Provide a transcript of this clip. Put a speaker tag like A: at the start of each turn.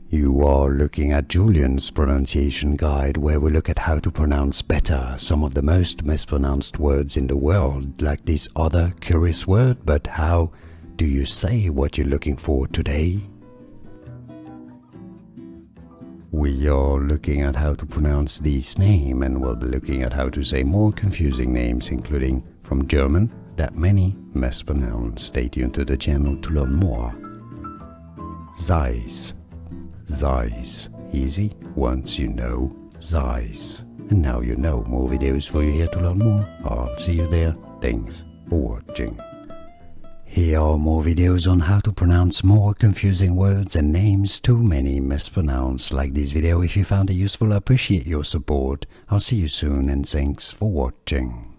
A: You are looking at Julian's pronunciation guide, where we look at how to pronounce better some of the most mispronounced words in the world, like this other curious word. But how do you say what you're looking for today? We are looking at how to pronounce this name, and we'll be looking at how to say more confusing names, including from German that many mispronounce. Stay tuned to the channel to learn more. Zeiss. Zeiss. Easy once you know Zeiss. And now you know. More videos for you here to learn more. I'll see you there. Thanks for watching. Here are more videos on how to pronounce more confusing words and names too many mispronounced. Like this video if you found it useful. I appreciate your support. I'll see you soon and thanks for watching.